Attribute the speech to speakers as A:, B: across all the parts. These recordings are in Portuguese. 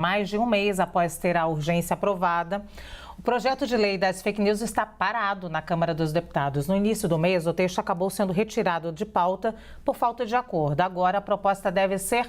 A: Mais de um mês após ter a urgência aprovada, o projeto de lei das fake news está parado na Câmara dos Deputados. No início do mês, o texto acabou sendo retirado de pauta por falta de acordo. Agora, a proposta deve ser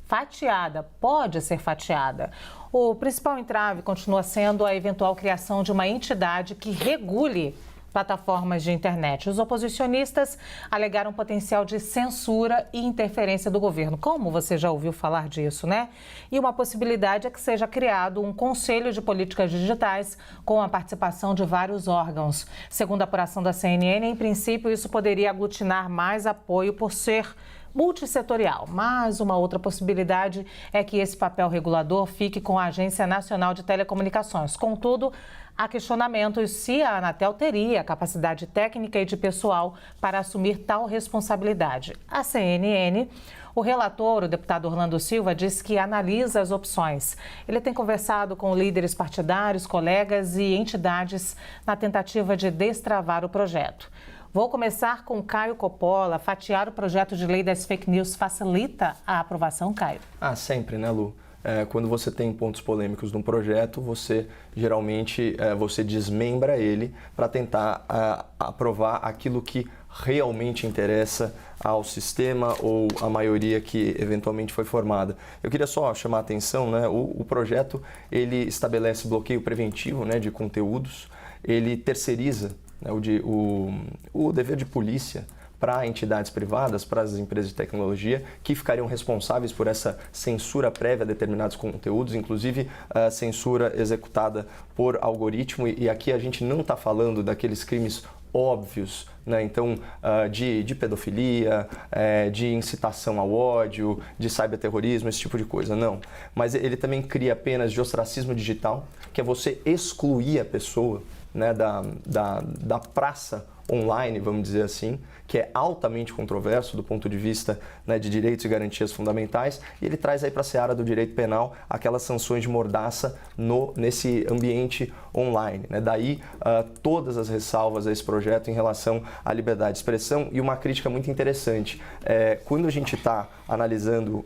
A: fatiada, pode ser fatiada. O principal entrave continua sendo a eventual criação de uma entidade que regule plataformas de internet. Os oposicionistas alegaram potencial de censura e interferência do governo. Como você já ouviu falar disso, né? E uma possibilidade é que seja criado um conselho de políticas digitais com a participação de vários órgãos. Segundo a apuração da CNN, em princípio, isso poderia aglutinar mais apoio por ser multissetorial. Mas uma outra possibilidade é que esse papel regulador fique com a Agência Nacional de Telecomunicações. Contudo, há questionamentos se a Anatel teria capacidade técnica e de pessoal para assumir tal responsabilidade. A CNN, o relator, o deputado Orlando Silva, disse que analisa as opções. Ele tem conversado com líderes partidários, colegas e entidades na tentativa de destravar o projeto. Vou começar com Caio Coppola. Fatiar o projeto de lei das fake news facilita a aprovação, Caio?
B: Sempre, né, Lu? Quando você tem pontos polêmicos num projeto, você geralmente você desmembra ele para tentar aprovar aquilo que realmente interessa ao sistema ou à maioria que eventualmente foi formada. Eu queria só chamar a atenção, né? O projeto ele estabelece bloqueio preventivo, né, de conteúdos, ele terceiriza, né, o dever de polícia para entidades privadas, para as empresas de tecnologia, que ficariam responsáveis por essa censura prévia a determinados conteúdos, inclusive a censura executada por algoritmo. E aqui a gente não está falando daqueles crimes óbvios, né? Então, de pedofilia, de incitação ao ódio, de cyberterrorismo, esse tipo de coisa, não. Mas ele também cria penas de ostracismo digital, que é você excluir a pessoa, né, da praça online, vamos dizer assim, que é altamente controverso do ponto de vista, né, de direitos e garantias fundamentais, e ele traz aí para a seara do direito penal aquelas sanções de mordaça nesse ambiente online, né? Daí todas as ressalvas a esse projeto em relação à liberdade de expressão. E uma crítica muito interessante, quando a gente está analisando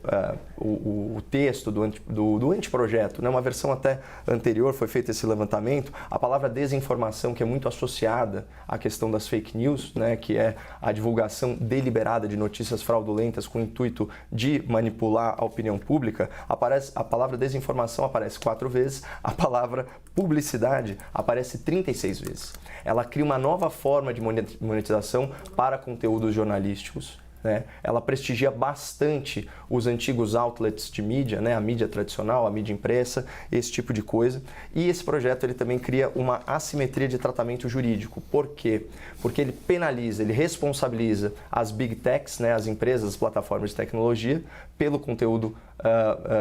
B: o texto do anteprojeto, né, uma versão até anterior foi feito esse levantamento, a palavra desinformação, que é muito associada à questão das fake news, né, que é a divulgação deliberada de notícias fraudulentas com o intuito de manipular a opinião pública, a palavra desinformação aparece 4 vezes, a palavra publicidade aparece 36 vezes. Ela cria uma nova forma de monetização para conteúdos jornalísticos, né? Ela prestigia bastante os antigos outlets de mídia, né? A mídia tradicional, a mídia impressa, esse tipo de coisa. E esse projeto ele também cria uma assimetria de tratamento jurídico. Por quê? Porque ele penaliza, ele responsabiliza as big techs, né? As empresas, as plataformas de tecnologia, pelo conteúdo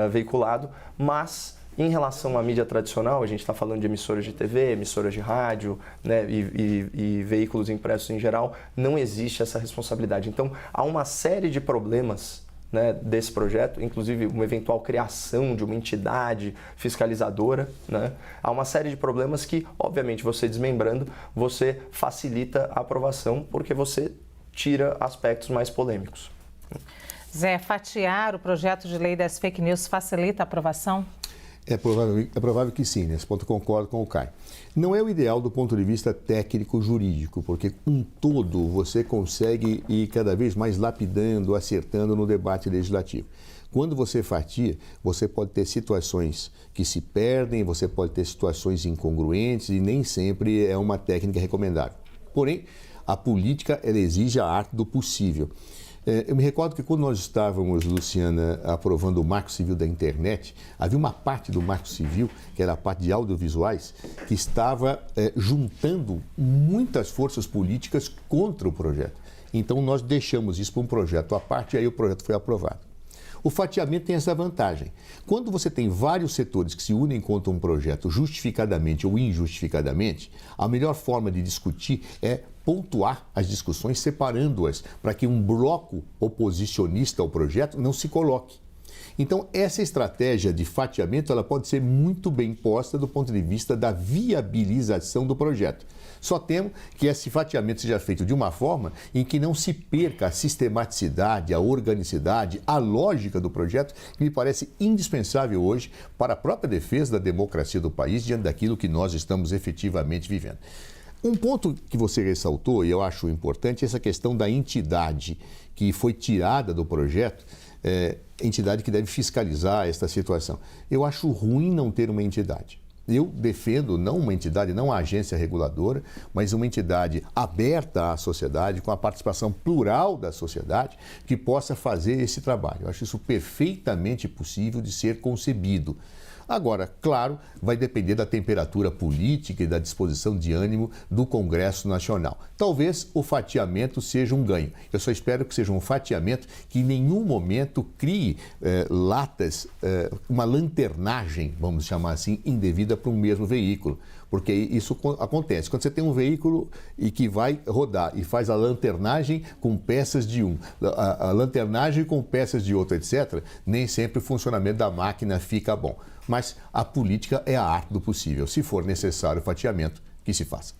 B: veiculado, mas em relação à mídia tradicional, a gente está falando de emissoras de TV, emissoras de rádio, né, e veículos impressos em geral, não existe essa responsabilidade. Então, há uma série de problemas, né, desse projeto, inclusive uma eventual criação de uma entidade fiscalizadora, né? Há uma série de problemas que, obviamente, você desmembrando, você facilita a aprovação, porque você tira aspectos mais polêmicos.
A: Zé, fatiar o projeto de lei das fake news facilita a aprovação?
C: É provável que sim, nesse ponto eu concordo com o Caio. Não é o ideal do ponto de vista técnico-jurídico, porque um todo você consegue ir cada vez mais lapidando, acertando no debate legislativo. Quando você fatia, você pode ter situações que se perdem, você pode ter situações incongruentes e nem sempre é uma técnica recomendável. Porém, a política ela exige a arte do possível. Eu me recordo que quando nós estávamos, Luciana, aprovando o Marco Civil da Internet, havia uma parte do Marco Civil, que era a parte de audiovisuais, que estava juntando muitas forças políticas contra o projeto. Então, nós deixamos isso para um projeto à parte e aí o projeto foi aprovado. O fatiamento tem essa vantagem. Quando você tem vários setores que se unem contra um projeto justificadamente ou injustificadamente, a melhor forma de discutir é pontuar as discussões separando-as para que um bloco oposicionista ao projeto não se coloque. Então, essa estratégia de fatiamento ela pode ser muito bem posta do ponto de vista da viabilização do projeto. Só temo que esse fatiamento seja feito de uma forma em que não se perca a sistematicidade, a organicidade, a lógica do projeto, que me parece indispensável hoje para a própria defesa da democracia do país diante daquilo que nós estamos efetivamente vivendo. Um ponto que você ressaltou, e eu acho importante, é essa questão da entidade que foi tirada do projeto, entidade que deve fiscalizar esta situação. Eu acho ruim não ter uma entidade. Eu defendo não uma entidade, não uma agência reguladora, mas uma entidade aberta à sociedade, com a participação plural da sociedade, que possa fazer esse trabalho. Eu acho isso perfeitamente possível de ser concebido. Agora, claro, vai depender da temperatura política e da disposição de ânimo do Congresso Nacional. Talvez o fatiamento seja um ganho. Eu só espero que seja um fatiamento que em nenhum momento crie latas, uma lanternagem, vamos chamar assim, indevida para um mesmo veículo. Porque isso acontece. Quando você tem um veículo e que vai rodar e faz a lanternagem com peças de um, a lanternagem com peças de outro, etc., nem sempre o funcionamento da máquina fica bom. Mas a política é a arte do possível. Se for necessário o fatiamento, que se faça.